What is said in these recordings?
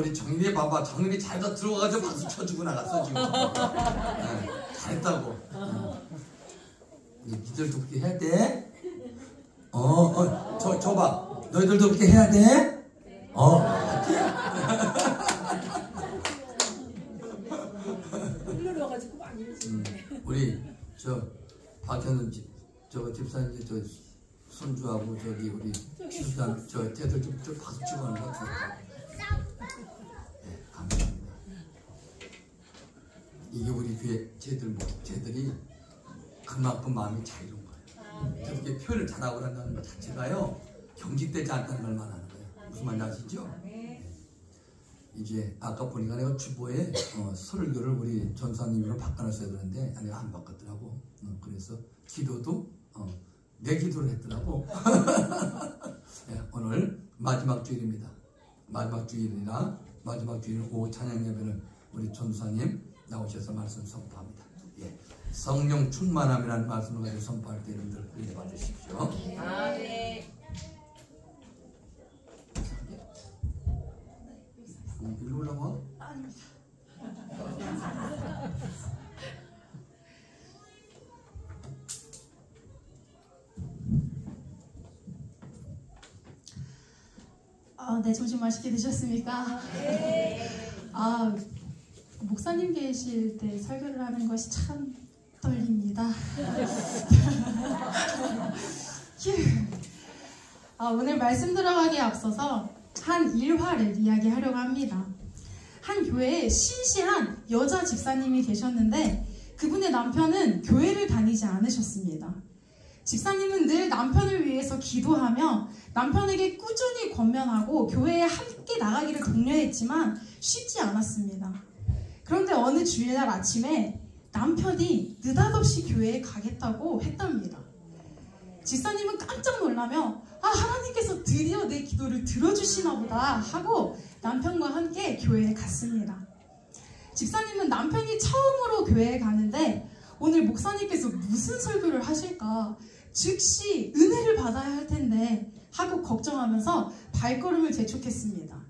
우리 정일이 봐봐. 정일이 잘 다 들어가가지고 박수 쳐주고 나갔어 지금. 네, 잘했다고. 니들도 그렇게 해야 돼? 저 봐. 너희들도 그렇게 해야 돼? 흘러가지고 많이 우리 저 박현은 집사님 저 손주하고 저기 우리 집사람 저 쟤들 좀 박수 치고 하는 거 같아요. 네, 감사합니다. 이게 우리 교회 쟤들이 그만큼 마음이 자유로운 거예요. 저렇게 표현을 잘하고 한다는 것 자체가요 경직되지 않다는 걸 말하는 거예요. 무슨 말인지 아시죠? 이제 아까 보니까 내가 주보에 설교를 우리 전사님으로 바꿔놨어야 되는데 내가 안 바꿨더라고. 그래서 기도도 내 기도를 했더라고. 네, 오늘 마지막 주일입니다. 마지막 주일이라 마지막 주일 오후 찬양 예배는 우리 전사님 나오셔서 말씀 선포합니다. 예, 성령 충만함이라는 말씀을 가지고 선포할 때 여러분들 은혜 받으십시오. 네. 일로 올라와? 아닙니다. 네, 점심 맛있게 드셨습니까? 네. 목사님 계실 때 설교를 하는 것이 참 떨립니다. 오늘 말씀 들어가기에 앞서서 한 일화를 이야기하려고 합니다. 한 교회에 신실한 여자 집사님이 계셨는데 그분의 남편은 교회를 다니지 않으셨습니다. 집사님은 늘 남편을 위해서 기도하며 남편에게 꾸준히 권면하고 교회에 함께 나가기를 독려했지만 쉽지 않았습니다. 그런데 어느 주일날 아침에 남편이 느닷없이 교회에 가겠다고 했답니다. 집사님은 깜짝 놀라며 하나님께서 드디어 내 기도를 들어주시나 보다 하고 남편과 함께 교회에 갔습니다. 집사님은 남편이 처음으로 교회에 가는데 오늘 목사님께서 무슨 설교를 하실까, 즉시 은혜를 받아야 할 텐데 하고 걱정하면서 발걸음을 재촉했습니다.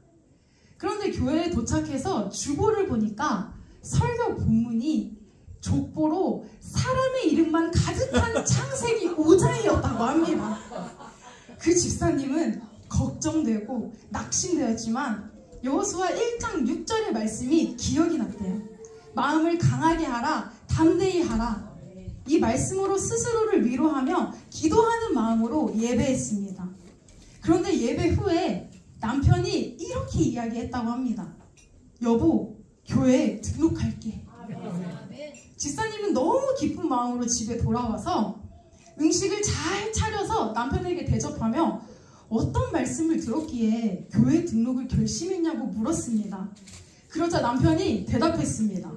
그런데 교회에 도착해서 주보를 보니까 설교 본문이 족보로 사람의 이름만 가득한 창세기 5장이었다고 합니다. 그 집사님은 걱정되고 낙심되었지만 여호수아 1장 6절의 말씀이 기억이 났대요. 마음을 강하게 하라, 담대히 하라. 이 말씀으로 스스로를 위로하며 기도하는 마음으로 예배했습니다. 그런데 예배 후에 남편이 이렇게 이야기했다고 합니다. 여보, 교회에 등록할게. 집사님은 너무 기쁜 마음으로 집에 돌아와서 음식을 잘 차려서 남편에게 대접하며 어떤 말씀을 들었기에 교회 등록을 결심했냐고 물었습니다. 그러자 남편이 대답했습니다.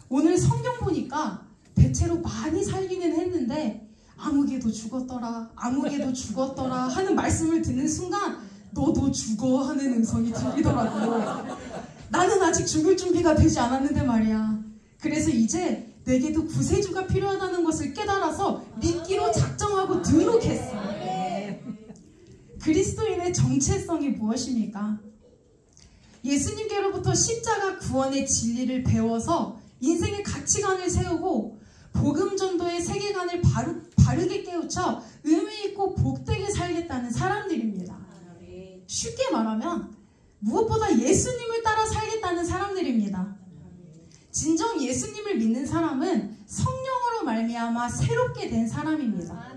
오늘 성경 보니까 대체로 많이 살기는 했는데 아무개도 죽었더라, 아무개도 죽었더라 하는 말씀을 듣는 순간 너도 죽어 하는 음성이 들리더라고. 나는 아직 죽을 준비가 되지 않았는데 말이야. 그래서 이제 내게도 구세주가 필요하다는 것을 깨달아서 믿기로 작정하고 등록했어. 그리스도인의 정체성이 무엇입니까? 예수님께로부터 십자가 구원의 진리를 배워서 인생의 가치관을 세우고 복음 전도의 세계관을 바르게 깨우쳐 의미 있고 복되게 살겠다는 사람들입니다. 쉽게 말하면 무엇보다 예수님을 따라 살겠다는 사람들입니다. 진정 예수님을 믿는 사람은 성령으로 말미암아 새롭게 된 사람입니다.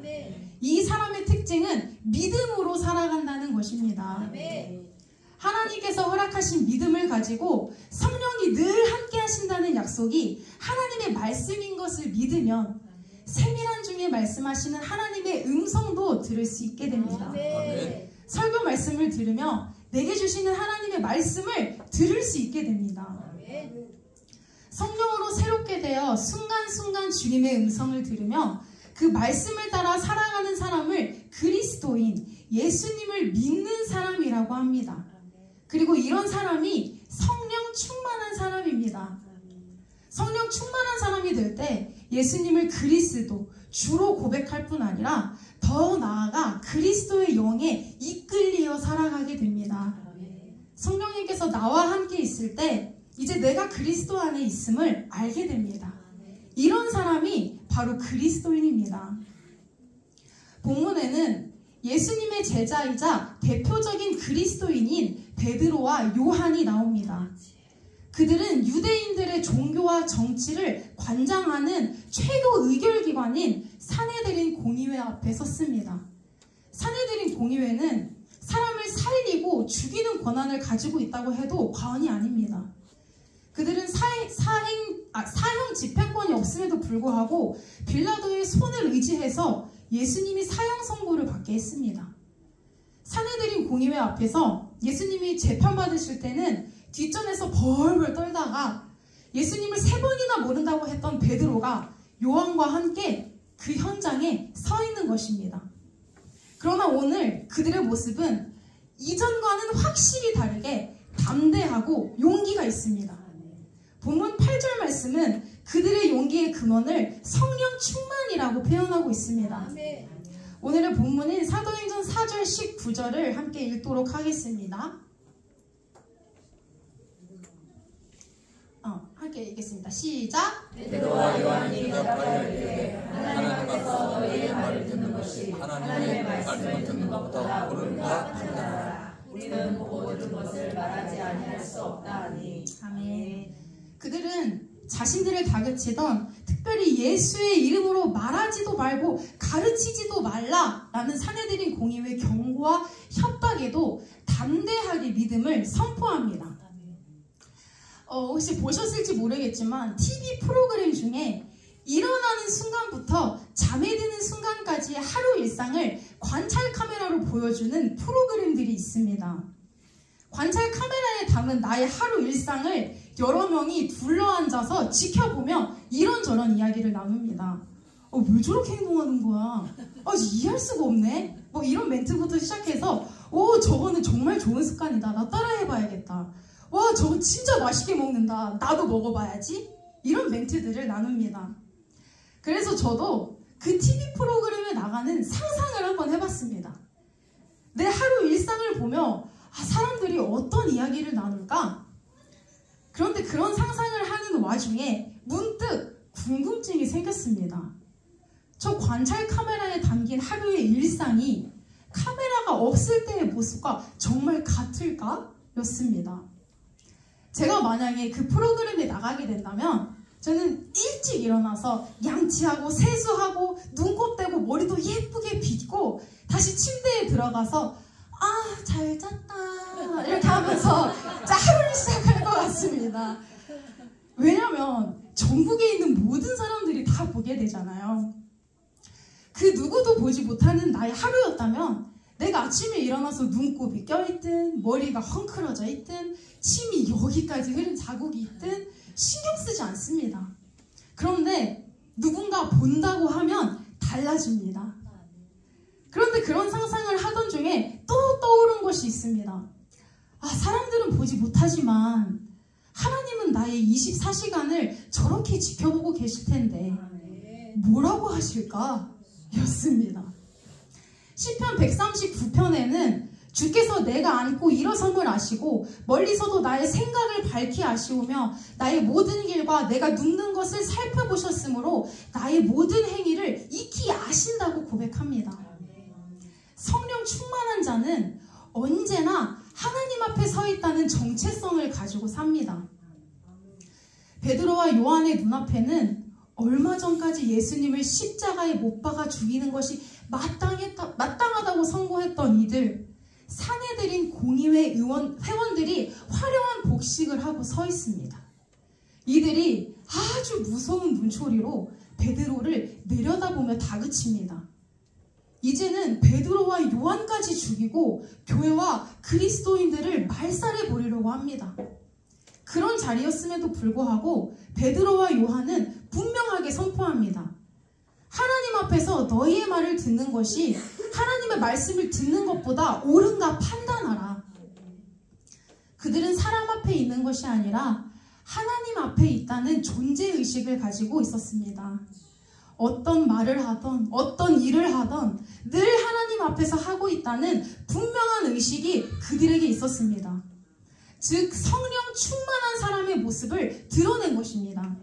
이 사람의 특징은 믿음으로 살아간다는 것입니다. 하나님께서 허락하신 믿음을 가지고 성령이 늘 함께 하신다는 약속이 하나님의 말씀인 것을 믿으면 세밀한 중에 말씀하시는 하나님의 음성도 들을 수 있게 됩니다. 설교 말씀을 들으며 내게 주시는 하나님의 말씀을 들을 수 있게 됩니다. 성령으로 새롭게 되어 순간순간 주님의 음성을 들으며 그 말씀을 따라 살아가는 사람을 그리스도인, 예수님을 믿는 사람이라고 합니다. 그리고 이런 사람이 성령 충만한 사람입니다. 성령 충만한 사람이 될 때 예수님을 그리스도, 주로 고백할 뿐 아니라 더 나아가 그리스도의 영에 이끌리어 살아가게 됩니다. 성령님께서 나와 함께 있을 때 이제 내가 그리스도 안에 있음을 알게 됩니다. 이런 사람이 바로 그리스도인입니다. 본문에는 예수님의 제자이자 대표적인 그리스도인인 베드로와 요한이 나옵니다. 그들은 유대인들의 종교와 정치를 관장하는 최고 의결기관인 산헤드린 공의회 앞에 섰습니다. 산헤드린 공의회는 사람을 살리고 죽이는 권한을 가지고 있다고 해도 과언이 아닙니다. 그들은 사형 집행권이 없음에도 불구하고 빌라도의 손을 의지해서 예수님이 사형 선고를 받게 했습니다. 산헤드린 공의회 앞에서 예수님이 재판받으실 때는 뒷전에서 벌벌 떨다가 예수님을 3번이나 모른다고 했던 베드로가 요한과 함께 그 현장에 서 있는 것입니다. 그러나 오늘 그들의 모습은 이전과는 확실히 다르게 담대하고 용기가 있습니다. 본문 8절 말씀은 그들의 용기의 근원을 성령 충만이라고 표현하고 있습니다. 오늘의 본문인 사도행전 4절 19절을 함께 읽도록 하겠습니다. 함께 읽겠습니다. 시작! 베드로와 요한이 대답하여 이르되 하나님께서 너희의 말을 듣는 것이 하나님의 말씀을 듣는 것보다 옳은가 판단하라. 우리는 보고 들은 것을 말하지 아니할 수 없다 하니. 아멘. 그들은 자신들을 다그치던 특별히 예수의 이름으로 말하지도 말고 가르치지도 말라라는 산헤드린 공의회 경고와 협박에도 담대하게 믿음을 선포합니다. 혹시 보셨을지 모르겠지만 TV 프로그램 중에 일어나는 순간부터 잠에 드는 순간까지의 하루 일상을 관찰 카메라로 보여주는 프로그램들이 있습니다. 관찰 카메라에 담은 나의 하루 일상을 여러 명이 둘러앉아서 지켜보며 이런저런 이야기를 나눕니다. 왜 저렇게 행동하는 거야? 이해할 수가 없네? 뭐 이런 멘트부터 시작해서 저거는 정말 좋은 습관이다. 나 따라해봐야겠다. 와, 저거 진짜 맛있게 먹는다. 나도 먹어봐야지. 이런 멘트들을 나눕니다. 그래서 저도 그 TV 프로그램에 나가는 상상을 한번 해봤습니다. 내 하루 일상을 보며 사람들이 어떤 이야기를 나눌까? 그런데 그런 상상을 하는 와중에 문득 궁금증이 생겼습니다. 저 관찰 카메라에 담긴 하루의 일상이 카메라가 없을 때의 모습과 정말 같을까? 였습니다. 제가 만약에 그 프로그램에 나가게 된다면 저는 일찍 일어나서 양치하고 세수하고 눈곱 떼고 머리도 예쁘게 빗고 다시 침대에 들어가서 잘 잤다 이렇게 하면서 하루를 시작할 것 같습니다. 왜냐면 전국에 있는 모든 사람들이 다 보게 되잖아요. 그 누구도 보지 못하는 나의 하루였다면 내가 아침에 일어나서 눈곱이 껴있든 머리가 헝클어져 있든 침이 여기까지 흐른 자국이 있든 신경 쓰지 않습니다. 그런데 누군가 본다고 하면 달라집니다. 그런데 그런 상상을 하던 중에 또 떠오른 것이 있습니다. 사람들은 보지 못하지만 하나님은 나의 24시간을 저렇게 지켜보고 계실 텐데 뭐라고 하실까? 였습니다. 시편 139편에는 주께서 내가 앉고 일어섬을 아시고 멀리서도 나의 생각을 밝히 아시오며 나의 모든 길과 내가 눕는 것을 살펴보셨으므로 나의 모든 행위를 익히 아신다고 고백합니다. 성령 충만한 자는 언제나 하나님 앞에 서 있다는 정체성을 가지고 삽니다. 베드로와 요한의 눈앞에는 얼마 전까지 예수님을 십자가에 못 박아 죽이는 것이 마땅하다고 선고했던 이들, 사내들인 공의회 회원들이 화려한 복식을 하고 서 있습니다. 이들이 아주 무서운 눈초리로 베드로를 내려다보며 다그칩니다. 이제는 베드로와 요한까지 죽이고 교회와 그리스도인들을 말살해 버리려고 합니다. 그런 자리였음에도 불구하고 베드로와 요한은 분명하게 선포합니다. 하나님 앞에서 너희의 말을 듣는 것이 하나님의 말씀을 듣는 것보다 옳은가 판단하라. 그들은 사람 앞에 있는 것이 아니라 하나님 앞에 있다는 존재의식을 가지고 있었습니다. 어떤 말을 하던 어떤 일을 하던 늘 하나님 앞에서 하고 있다는 분명한 의식이 그들에게 있었습니다. 즉 성령 충만한 사람의 모습을 드러낸 것입니다.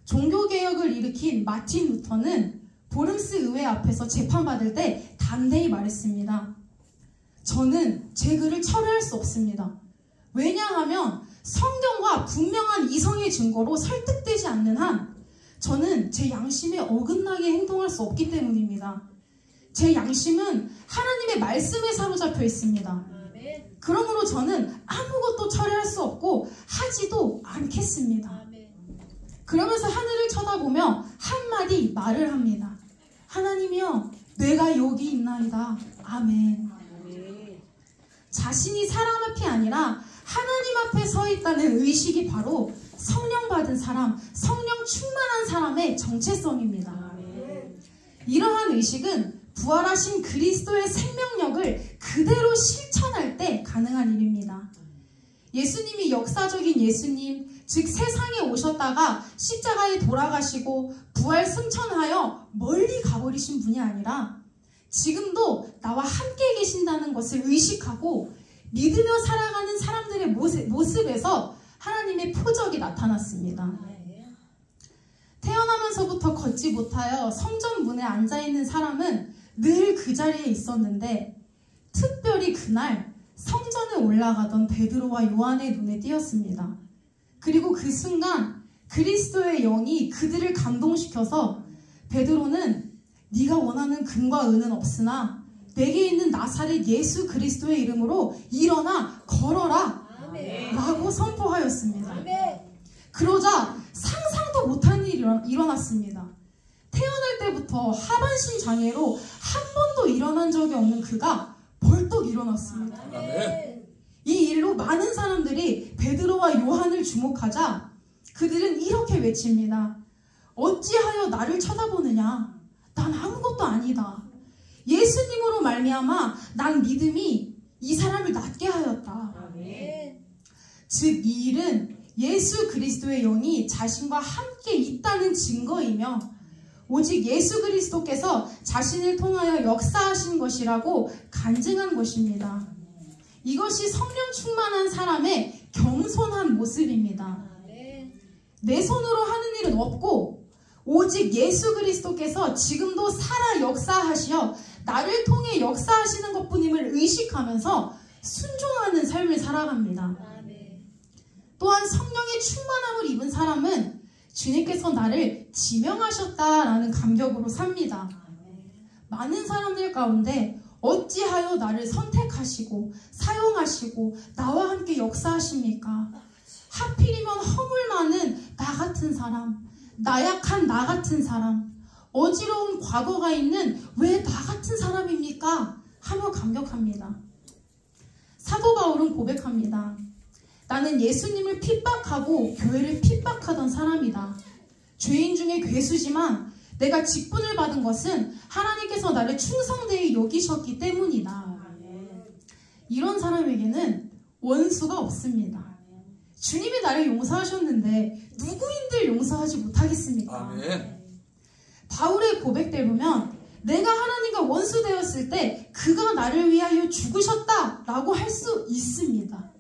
종교개혁을 일으킨 마틴 루터는 보름스 의회 앞에서 재판받을 때 담대히 말했습니다. 저는 제 글을 철회할 수 없습니다. 왜냐하면 성경과 분명한 이성의 증거로 설득되지 않는 한 저는 제 양심에 어긋나게 행동할 수 없기 때문입니다. 제 양심은 하나님의 말씀에 사로잡혀 있습니다. 그러므로 저는 아무것도 철회할 수 없고 하지도 않겠습니다. 그러면서 하늘을 쳐다보며 한마디 말을 합니다. 하나님이여, 내가 여기 있나이다. 아멘. 자신이 사람 앞이 아니라 하나님 앞에 서 있다는 의식이 바로 성령 받은 사람, 성령 충만한 사람의 정체성입니다. 이러한 의식은 부활하신 그리스도의 생명력을 그대로 실천할 때 가능한 일입니다. 예수님이 역사적인 예수님, 즉 세상에 오셨다가 십자가에 돌아가시고 부활 승천하여 멀리 가버리신 분이 아니라 지금도 나와 함께 계신다는 것을 의식하고 믿으며 살아가는 사람들의 모습에서 하나님의 표적이 나타났습니다. 태어나면서부터 걷지 못하여 성전 문에 앉아있는 사람은 늘 그 자리에 있었는데 특별히 그날 성전에 올라가던 베드로와 요한의 눈에 띄었습니다. 그리고 그 순간 그리스도의 영이 그들을 감동시켜서 베드로는 네가 원하는 금과 은은 없으나 내게 있는 나사렛 예수 그리스도의 이름으로 일어나 걸어라 라고 선포하였습니다. 그러자 상상도 못한 일이 일어났습니다. 태어날 때부터 하반신 장애로 한 번도 일어난 적이 없는 그가 벌떡 일어났습니다. 많은 사람들이 베드로와 요한을 주목하자 그들은 이렇게 외칩니다. 어찌하여 나를 쳐다보느냐? 난 아무것도 아니다. 예수님으로 말미암아 난 믿음이 이 사람을 낫게 하였다. 즉 이 일은 예수 그리스도의 영이 자신과 함께 있다는 증거이며 오직 예수 그리스도께서 자신을 통하여 역사하신 것이라고 간증한 것입니다. 이것이 성령 충만한 사람의 겸손한 모습입니다. 내 손으로 하는 일은 없고 오직 예수 그리스도께서 지금도 살아 역사하시어 나를 통해 역사하시는 것뿐임을 의식하면서 순종하는 삶을 살아갑니다. 또한 성령의 충만함을 입은 사람은 주님께서 나를 지명하셨다라는 감격으로 삽니다. 많은 사람들 가운데 어찌하여 나를 선택하시고 사용하시고 나와 함께 역사하십니까? 하필이면 허물 많은 나 같은 사람, 나약한 나 같은 사람, 어지러운 과거가 있는 왜 나 같은 사람입니까? 하며 감격합니다. 사도 바울은 고백합니다. 나는 예수님을 핍박하고 교회를 핍박하던 사람이다. 죄인 중에 괴수지만 내가 직분을 받은 것은 하나님께서 나를 충성되이 여기셨기 때문이다. 이런 사람에게는 원수가 없습니다. 주님이 나를 용서하셨는데 누구인들 용서하지 못하겠습니까? 바울의 고백대로 보면 내가 하나님과 원수되었을 때 그가 나를 위하여 죽으셨다라고 할 수 있습니다.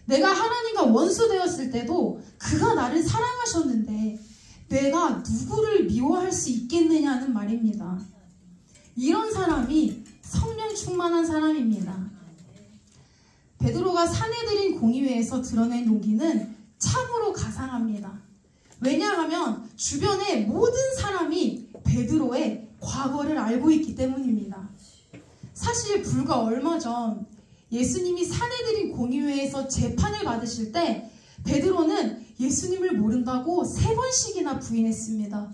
내가 하나님과 원수되었을 때도 그가 나를 사랑하셨는데 내가 누구를 미워할 수 있겠느냐는 말입니다. 이런 사람이 성령 충만한 사람입니다. 베드로가 사내들인 공의회에서 드러낸 용기는 참으로 가상합니다. 왜냐하면 주변의 모든 사람이 베드로의 과거를 알고 있기 때문입니다. 사실 불과 얼마 전 예수님이 사내들인 공의회에서 재판을 받으실 때 베드로는 예수님을 모른다고 3번씩이나 부인했습니다.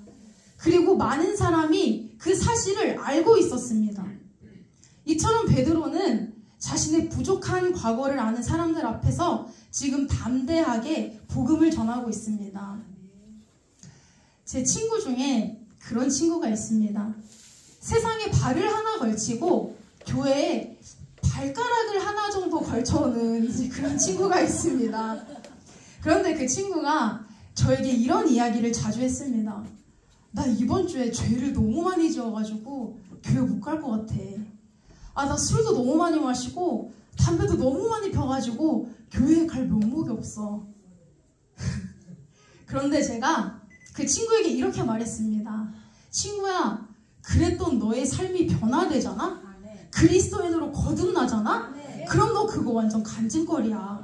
그리고 많은 사람이 그 사실을 알고 있었습니다. 이처럼 베드로는 자신의 부족한 과거를 아는 사람들 앞에서 지금 담대하게 복음을 전하고 있습니다. 제 친구 중에 그런 친구가 있습니다. 세상에 발을 하나 걸치고 교회에 발가락을 하나 정도 걸쳐오는 이제 그런 친구가 있습니다. 그런데 그 친구가 저에게 이런 이야기를 자주 했습니다. 나 이번 주에 죄를 너무 많이 지어가지고 교회 못 갈 것 같아. 나 술도 너무 많이 마시고 담배도 너무 많이 펴가지고 교회에 갈 면목이 없어. 그런데 제가 그 친구에게 이렇게 말했습니다. 친구야, 그랬던 너의 삶이 변화되잖아? 그리스도인으로 거듭나잖아? 그럼 너 그거 완전 간증거리야.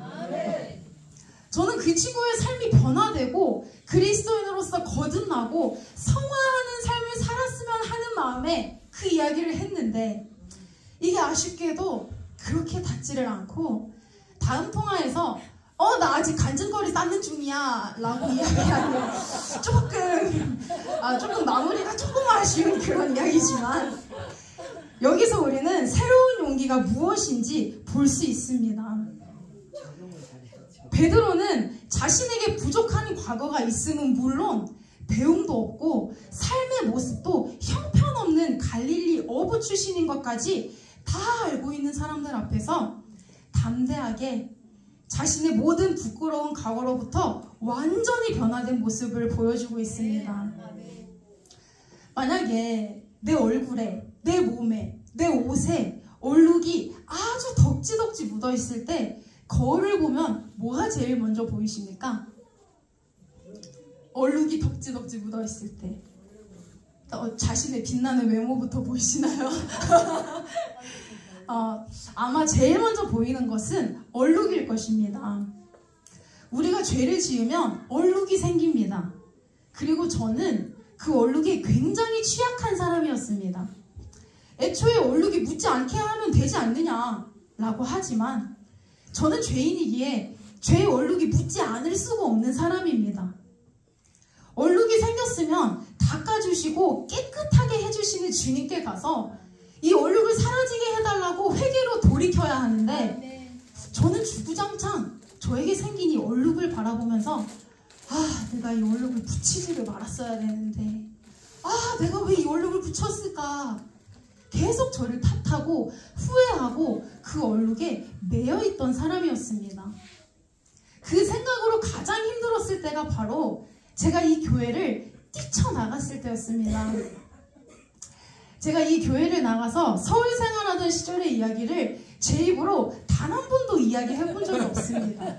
저는 그 친구의 삶이 변화되고 그리스도인으로서 거듭나고 성화하는 삶을 살았으면 하는 마음에 그 이야기를 했는데 이게 아쉽게도 그렇게 닿지를 않고 다음 통화에서 나 아직 간증거리 쌓는 중이야 라고 이야기하는 조금 마무리가 조금 아쉬운 그런 이야기지만 여기서 우리는 새로운 용기가 무엇인지 볼 수 있습니다. 베드로는 자신에게 부족한 과거가 있음은 물론 배움도 없고 삶의 모습도 형편없는 갈릴리 어부 출신인 것까지 다 알고 있는 사람들 앞에서 담대하게 자신의 모든 부끄러운 과거로부터 완전히 변화된 모습을 보여주고 있습니다. 만약에 내 얼굴에, 내 몸에, 내 옷에 얼룩이 아주 덕지덕지 묻어있을 때 거울을 보면 뭐가 제일 먼저 보이십니까? 얼룩이 덕지덕지 묻어있을 때 자신의 빛나는 외모부터 보이시나요? 아마 제일 먼저 보이는 것은 얼룩일 것입니다. 우리가 죄를 지으면 얼룩이 생깁니다. 그리고 저는 그 얼룩이 굉장히 취약한 사람이었습니다. 애초에 얼룩이 묻지 않게 하면 되지 않느냐라고 하지만 저는 죄인이기에 죄의 얼룩이 묻지 않을 수가 없는 사람입니다. 얼룩이 생겼으면 닦아주시고 깨끗하게 해주시는 주님께 가서 이 얼룩을 사라지게 해달라고 회개로 돌이켜야 하는데 저는 주구장창 저에게 생긴 이 얼룩을 바라보면서 내가 이 얼룩을 붙이지를 말았어야 되는데 내가 왜 이 얼룩을 붙였을까? 계속 저를 탓하고 후회하고 그 얼룩에 매여있던 사람이었습니다. 그 생각으로 가장 힘들었을 때가 바로 제가 이 교회를 뛰쳐나갔을 때였습니다. 제가 이 교회를 나가서 서울 생활하던 시절의 이야기를 제 입으로 단 한 번도 이야기해 본 적이 없습니다.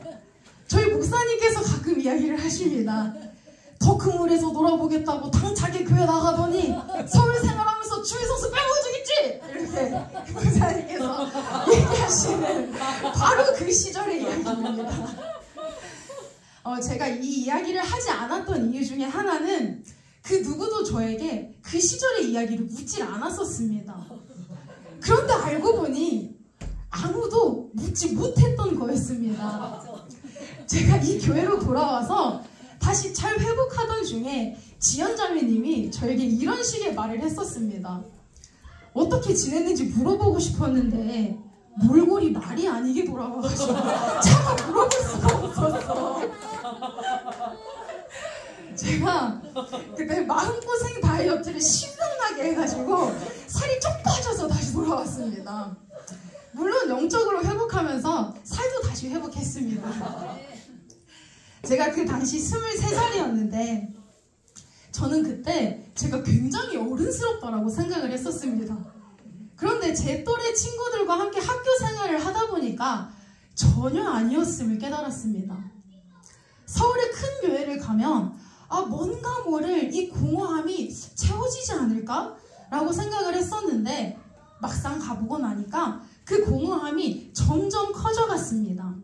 저희 목사님께서 가끔 이야기를 하십니다. 더 큰 물에서 놀아보겠다고 당차게 교회 나가더니 서울 생활하면서 주일 선수 빼먹어주겠지! 이렇게 목사님께서 얘기하시는 바로 그 시절의 이야기입니다. 제가 이 이야기를 하지 않았던 이유 중에 하나는 그 누구도 저에게 그 시절의 이야기를 묻질 않았었습니다. 그런데 알고 보니 아무도 묻지 못했던 거였습니다. 제가 이 교회로 돌아와서 다시 잘 회복하던 중에 지연자매님이 저에게 이런 식의 말을 했었습니다. 어떻게 지냈는지 물어보고 싶었는데 몰골이 말이 아니게 돌아와가지고 차마 물어볼 수가 없었어. 제가 그때 마음고생 다이어트를 신명나게 해가지고 살이 쪽 빠져서 다시 돌아왔습니다. 물론 영적으로 회복하면서 살도 다시 회복했습니다. 제가 그 당시 23살이었는데 저는 그때 제가 굉장히 어른스럽다라고 생각을 했었습니다. 그런데 제 또래 친구들과 함께 학교 생활을 하다 보니까 전혀 아니었음을 깨달았습니다. 서울의 큰 교회를 가면 뭔가 모를 이 공허함이 채워지지 않을까? 라고 생각을 했었는데 막상 가보고 나니까 그 공허함이 점점 커져갔습니다.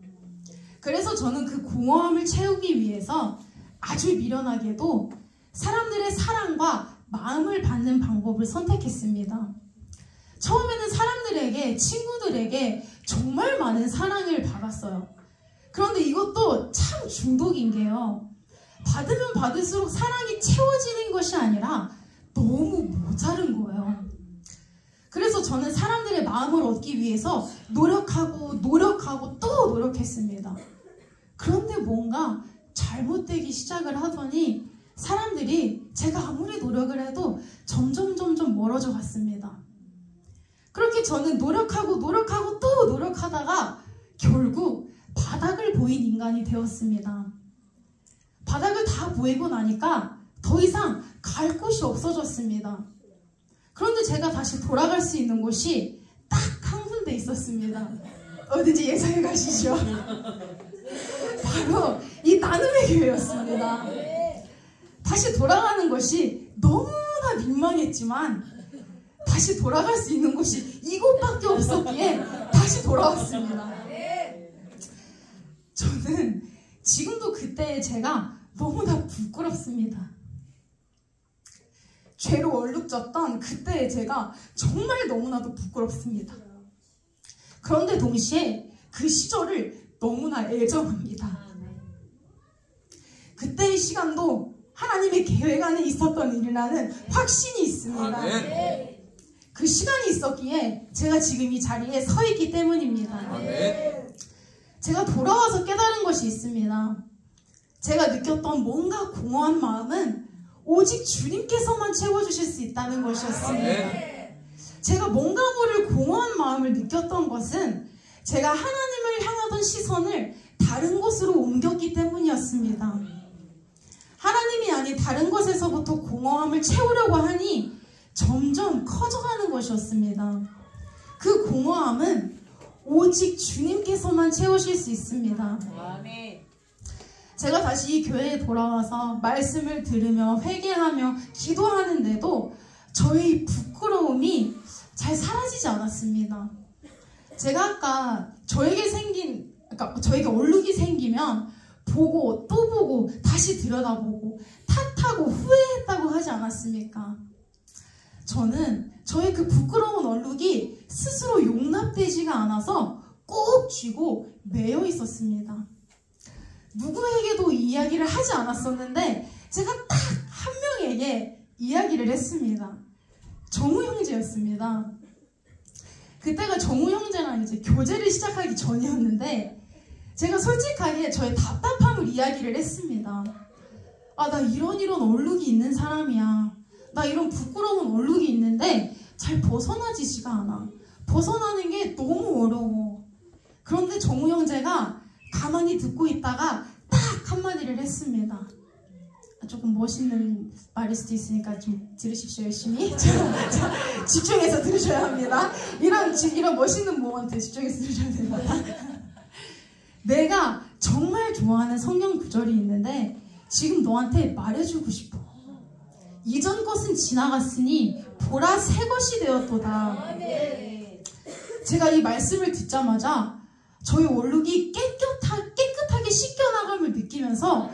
그래서 저는 그 공허함을 채우기 위해서 아주 미련하게도 사람들의 사랑과 마음을 받는 방법을 선택했습니다. 처음에는 사람들에게, 친구들에게 정말 많은 사랑을 받았어요. 그런데 이것도 참 중독인 게요. 받으면 받을수록 사랑이 채워지는 것이 아니라 너무 모자른 거예요. 그래서 저는 사람들의 마음을 얻기 위해서 노력하고 또 노력했습니다. 그런데 뭔가 잘못되기 시작을 하더니 사람들이 제가 아무리 노력을 해도 점점 멀어져 갔습니다. 그렇게 저는 노력하고 또 노력하다가 결국 바닥을 보인 인간이 되었습니다. 바닥을 다 보이고 나니까 더 이상 갈 곳이 없어졌습니다. 그런데 제가 다시 돌아갈 수 있는 곳이 딱 한 군데 있었습니다. 어딘지 예상해 가시죠? 바로 이 나눔의 교회였습니다. 다시 돌아가는 것이 너무나 민망했지만 다시 돌아갈 수 있는 곳이 이곳밖에 없었기에 다시 돌아왔습니다. 저는 지금도 그때의 제가 너무나 부끄럽습니다. 죄로 얼룩졌던 그때의 제가 정말 너무나도 부끄럽습니다. 그런데 동시에 그 시절을 너무나 애정합니다. 그때의 시간도 하나님의 계획 안에 있었던 일이라는 확신이 있습니다. 그 시간이 있었기에 제가 지금 이 자리에 서 있기 때문입니다. 제가 돌아와서 깨달은 것이 있습니다. 제가 느꼈던 뭔가 공허한 마음은 오직 주님께서만 채워주실 수 있다는 것이었습니다. 제가 뭔가 모를 공허한 마음을 느꼈던 것은 제가 하나님을 향하던 시선을 다른 곳으로 옮겼기 때문이었습니다. 하나님이 아닌 다른 곳에서부터 공허함을 채우려고 하니 점점 커져가는 것이었습니다. 그 공허함은 오직 주님께서만 채우실 수 있습니다. 제가 다시 이 교회에 돌아와서 말씀을 들으며 회개하며 기도하는데도 저의 부끄러움이 잘 사라지지 않았습니다. 제가 아까 저에게 얼룩이 생기면 보고 또 보고 다시 들여다보고 탓하고 후회했다고 하지 않았습니까? 저는 저의 그 부끄러운 얼룩이 스스로 용납되지가 않아서 꼭 쥐고 매여 있었습니다. 누구에게도 이야기를 하지 않았었는데 제가 딱 한 명에게 이야기를 했습니다. 정우 형제였습니다. 그때가 정우 형제랑 이제 교제를 시작하기 전이었는데 제가 솔직하게 저의 답답함을 이야기를 했습니다. 아, 나 이런 얼룩이 있는 사람이야. 나 이런 부끄러운 얼룩이 있는데 잘 벗어나지지가 않아. 벗어나는 게 너무 어려워. 그런데 정우 형제가 가만히 듣고 있다가 딱 한마디를 했습니다. 조금 멋있는 말일 수도 있으니까 좀 들으십시오. 열심히 집중해서 들으셔야 합니다. 이런 멋있는 모먼트 집중해서 들으셔야 됩니다. 내가 정말 좋아하는 성경 구절이 있는데 지금 너한테 말해주고 싶어. 이전 것은 지나갔으니 보라 새 것이 되었도다. 제가 이 말씀을 듣자마자 저희 얼룩이 깨끗하게 씻겨나감을 느끼면서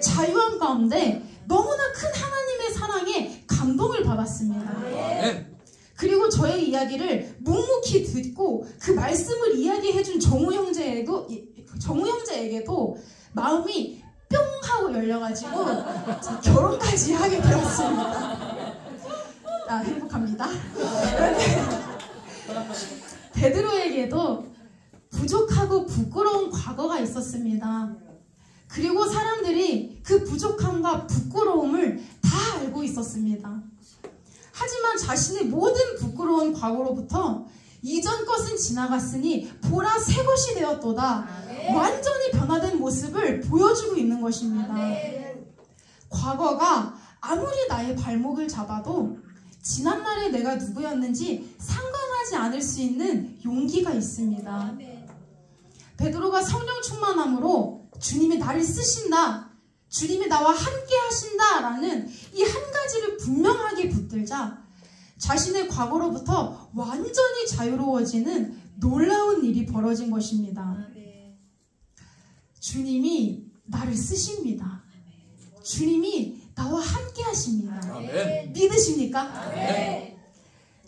자유함 가운데 너무나 큰 하나님의 사랑에 감동을 받았습니다. 그리고 저의 이야기를 묵묵히 듣고 그 말씀을 이야기해준 정우 형제에게도 마음이 뿅 하고 열려가지고 결혼까지 하게 되었습니다. 아, 행복합니다. 베드로에게도 부족하고 부끄러운 과거가 있었습니다. 그리고 사람들이 그 부족함과 부끄러움을 다 알고 있었습니다. 하지만 자신의 모든 부끄러운 과거로부터 이전 것은 지나갔으니 보라 새 것이 되었도다. 완전히 변화된 모습을 보여주고 있는 것입니다. 과거가 아무리 나의 발목을 잡아도 지난날에 내가 누구였는지 상관하지 않을 수 있는 용기가 있습니다. 베드로가 성령 충만함으로 주님이 나를 쓰신다, 주님이 나와 함께 하신다 라는 이 한 가지를 분명하게 붙들자 자신의 과거로부터 완전히 자유로워지는 놀라운 일이 벌어진 것입니다. 주님이 나를 쓰십니다. 주님이 나와 함께 하십니다. 믿으십니까?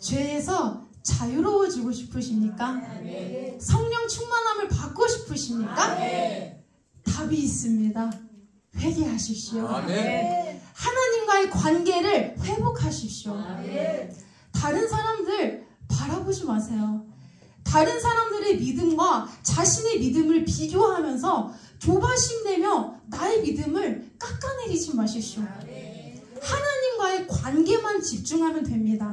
죄에서 자유로워지고 싶으십니까? 성령 충만함을 받고 싶으십니까? 답이 있습니다. 회개하십시오. 하나님과의 관계를 회복하십시오. 다른 사람들 바라보지 마세요. 다른 사람들의 믿음과 자신의 믿음을 비교하면서 조바심 내며 나의 믿음을 깎아내리지 마십시오. 하나님과의 관계만 집중하면 됩니다.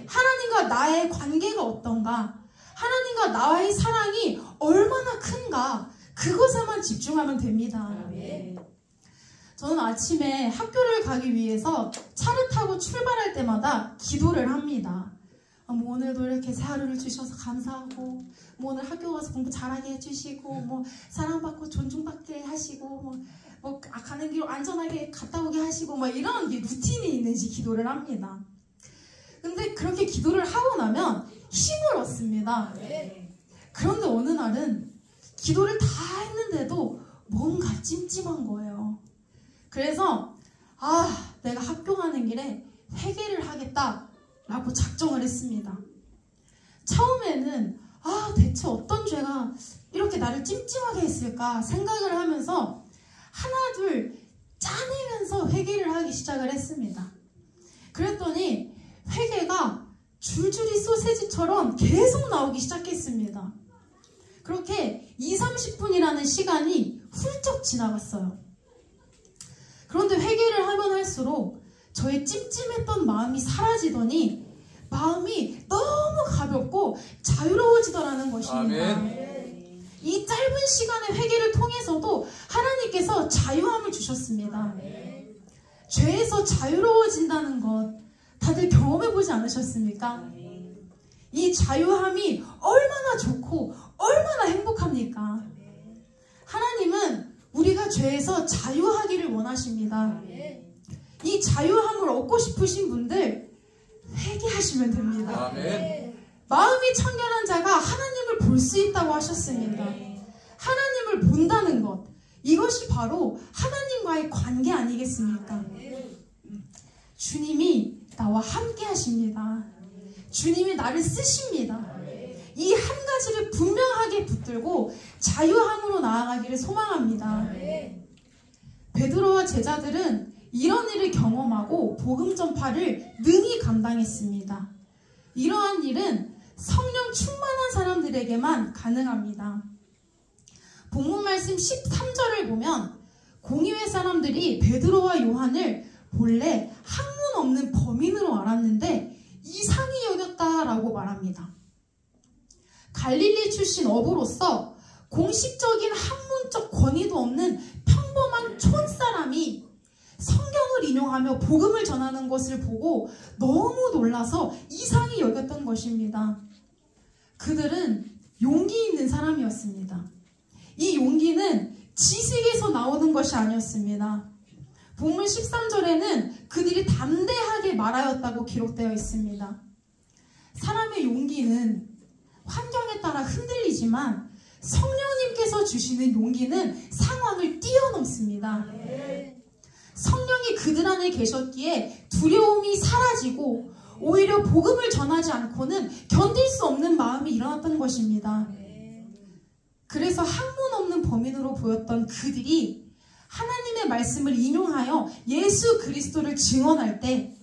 하나님과 나의 관계가 어떤가? 하나님과 나의 사랑이 얼마나 큰가? 그것에만 집중하면 됩니다. 저는 아침에 학교를 가기 위해서 차를 타고 출발할 때마다 기도를 합니다. 뭐 오늘도 이렇게 새 하루를 주셔서 감사하고, 뭐 오늘 학교 가서 공부 잘하게 해주시고, 뭐 사랑받고 존중받게 하시고, 뭐 가는 길 안전하게 갔다 오게 하시고, 뭐 이런 루틴이 있는지 기도를 합니다. 근데 그렇게 기도를 하고 나면 힘을 얻습니다. 그런데 어느 날은 기도를 다 했는데도 뭔가 찜찜한 거예요. 그래서 내가 학교 가는 길에 회개를 하겠다라고 작정을 했습니다. 처음에는 대체 어떤 죄가 이렇게 나를 찜찜하게 했을까 생각을 하면서 하나 둘 짜내면서 회개를 하기 시작을 했습니다. 그랬더니 회개가 줄줄이 소세지처럼 계속 나오기 시작했습니다. 그렇게 20-30분이라는 시간이 훌쩍 지나갔어요. 그런데 회개를 하면 할수록 저의 찜찜했던 마음이 사라지더니 마음이 너무 가볍고 자유로워지더라는 것입니다. 이 짧은 시간의 회개를 통해서도 하나님께서 자유함을 주셨습니다. 죄에서 자유로워진다는 것 다들 경험해보지 않으셨습니까? 이 자유함이 얼마나 좋고 얼마나 행복합니까? 하나님은 우리가 죄에서 자유하기를 원하십니다. 이 자유함을 얻고 싶으신 분들 회개하시면 됩니다. 마음이 청결한 자가 하나님을 볼 수 있다고 하셨습니다. 하나님을 본다는 것, 이것이 바로 하나님과의 관계 아니겠습니까? 주님이 나와 함께 하십니다. 주님이 나를 쓰십니다. 이 한 가지를 분명하게 붙들고 자유함으로 나아가기를 소망합니다. 베드로와 제자들은 이런 일을 경험하고 복음 전파를 능히 감당했습니다. 이러한 일은 성령 충만한 사람들에게만 가능합니다. 본문 말씀 13절을 보면 공의회 사람들이 베드로와 요한을 본래 학문 없는 범인으로 알았는데 이상히 여겼다라고 말합니다. 갈릴리 출신 어부로서 공식적인 학문적 권위도 없는 평범한 촌사람이 성경을 인용하며 복음을 전하는 것을 보고 너무 놀라서 이상히 여겼던 것입니다. 그들은 용기 있는 사람이었습니다. 이 용기는 지식에서 나오는 것이 아니었습니다. 본문 13절에는 그들이 담대하게 말하였다고 기록되어 있습니다. 사람의 용기는 환경에 따라 흔들리지만 성령님께서 주시는 용기는 상황을 뛰어넘습니다. 성령이 그들 안에 계셨기에 두려움이 사라지고 오히려 복음을 전하지 않고는 견딜 수 없는 마음이 일어났던 것입니다. 그래서 학문 없는 범인으로 보였던 그들이 하나님의 말씀을 인용하여 예수 그리스도를 증언할 때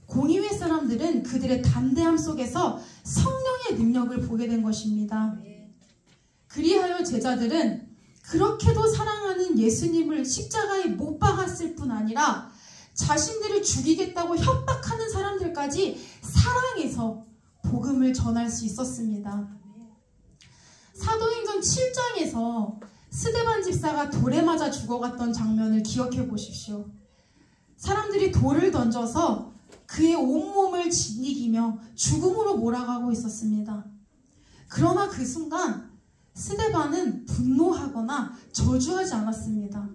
공의회 사람들은 그들의 담대함 속에서 성령의 능력을 보게 된 것입니다. 그리하여 제자들은 그렇게도 사랑하는 예수님을 십자가에 못 박았을 뿐 아니라 자신들을 죽이겠다고 협박하는 사람들까지 사랑해서 복음을 전할 수 있었습니다. 사도행전 7장에서 스데반 집사가 돌에 맞아 죽어갔던 장면을 기억해 보십시오. 사람들이 돌을 던져서 그의 온몸을 짓이기며 죽음으로 몰아가고 있었습니다. 그러나 그 순간 스데반은 분노하거나 저주하지 않았습니다.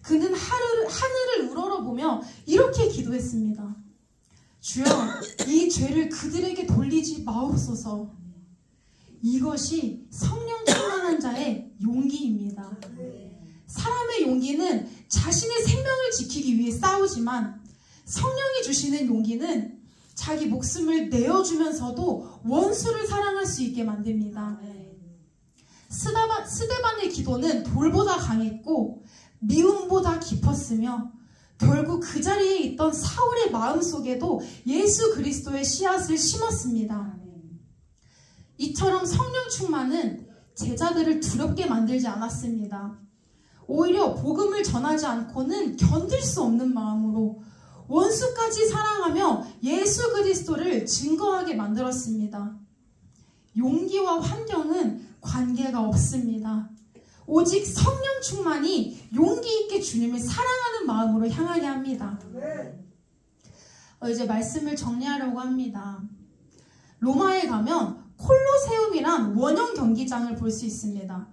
그는 하늘을 우러러보며 이렇게 기도했습니다. 주여, 이 죄를 그들에게 돌리지 마옵소서. 이것이 성령 충만한 자의 용기입니다. 사람의 용기는 자신의 생명을 지키기 위해 싸우지만 성령이 주시는 용기는 자기 목숨을 내어주면서도 원수를 사랑할 수 있게 만듭니다. 스데반의 기도는 돌보다 강했고 미움보다 깊었으며 결국 그 자리에 있던 사울의 마음속에도 예수 그리스도의 씨앗을 심었습니다. 이처럼 성령 충만은 제자들을 두렵게 만들지 않았습니다. 오히려 복음을 전하지 않고는 견딜 수 없는 마음으로 원수까지 사랑하며 예수 그리스도를 증거하게 만들었습니다. 용기와 환경은 관계가 없습니다. 오직 성령 충만이 용기 있게 주님을 사랑하는 마음으로 향하게 합니다. 이제 말씀을 정리하려고 합니다. 로마에 가면 콜로세움이란 원형 경기장을 볼 수 있습니다.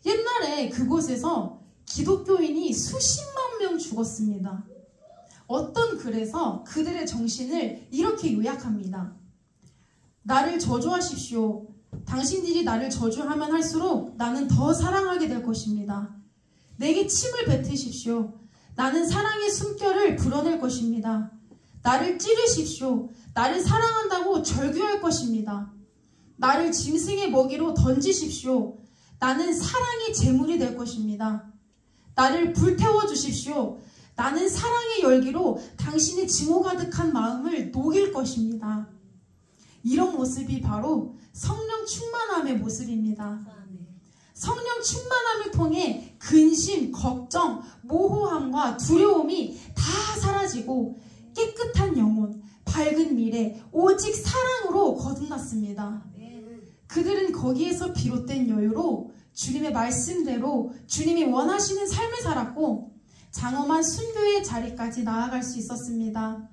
옛날에 그곳에서 기독교인이 수십만 명 죽었습니다. 어떤 글에서 그들의 정신을 이렇게 요약합니다. 나를 저주하십시오. 당신들이 나를 저주하면 할수록 나는 더 사랑하게 될 것입니다. 내게 침을 뱉으십시오. 나는 사랑의 숨결을 불어낼 것입니다. 나를 찌르십시오. 나를 사랑한다고 절규할 것입니다. 나를 짐승의 먹이로 던지십시오. 나는 사랑의 제물이 될 것입니다. 나를 불태워 주십시오. 나는 사랑의 열기로 당신의 증오 가득한 마음을 녹일 것입니다. 이런 모습이 바로 성령 충만함의 모습입니다. 성령 충만함을 통해 근심, 걱정, 모호함과 두려움이 다 사라지고 깨끗한 영혼, 밝은 미래, 오직 사랑으로 거듭났습니다. 그들은 거기에서 비롯된 여유로 주님의 말씀대로 주님이 원하시는 삶을 살았고 장엄한 순교의 자리까지 나아갈 수 있었습니다.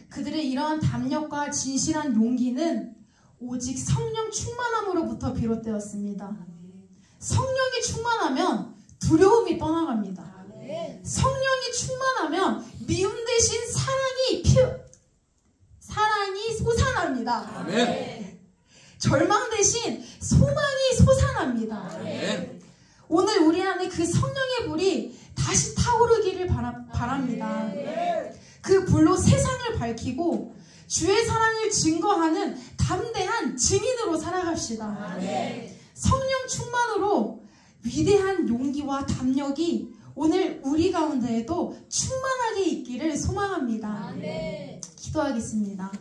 그들의 이러한 담력과 진실한 용기는 오직 성령 충만함으로부터 비롯되었습니다. 성령이 충만하면 두려움이 떠나갑니다. 성령이 충만하면 미움 대신 사랑이 솟아납니다. 아멘. 절망 대신 소망이 솟아납니다. 아멘. 오늘 우리 안에 그 성령의 불이 다시 타오르기를 바랍니다. 그 불로 세상을 밝히고 주의 사랑을 증거하는 담대한 증인으로 살아갑시다. 성령 충만으로 위대한 용기와 담력이 오늘 우리 가운데에도 충만하게 있기를 소망합니다. 기도하겠습니다.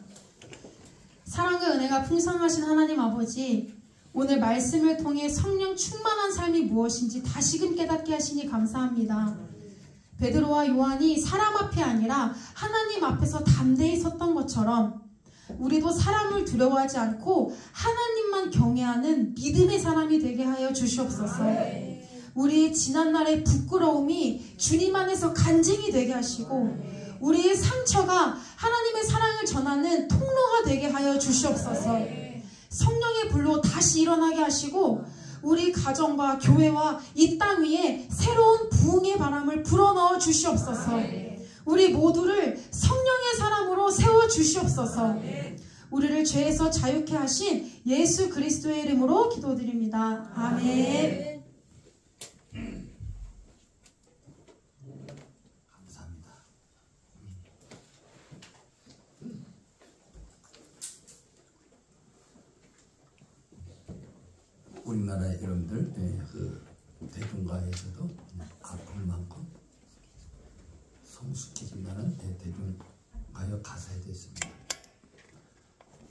사랑과 은혜가 풍성하신 하나님 아버지, 오늘 말씀을 통해 성령 충만한 삶이 무엇인지 다시금 깨닫게 하시니 감사합니다. 베드로와 요한이 사람 앞에 아니라 하나님 앞에서 담대히 섰던 것처럼 우리도 사람을 두려워하지 않고 하나님만 경외하는 믿음의 사람이 되게 하여 주시옵소서. 우리의 지난날의 부끄러움이 주님 안에서 간증이 되게 하시고 우리의 상처가 하나님의 사랑을 전하는 통로가 되게 하여 주시옵소서. 성령의 불로 다시 일어나게 하시고 우리 가정과 교회와 이 땅 위에 새로운 부흥의 바람을 불어넣어 주시옵소서. 우리 모두를 성령의 사람으로 세워 주시옵소서. 우리를 죄에서 자유케 하신 예수 그리스도의 이름으로 기도드립니다. 아멘. 감사합니다. 우리나라의 여러분들 그 대중가에서도 아픈 만큼 성숙해진다는 대중가요 가사에 되어 있습니다.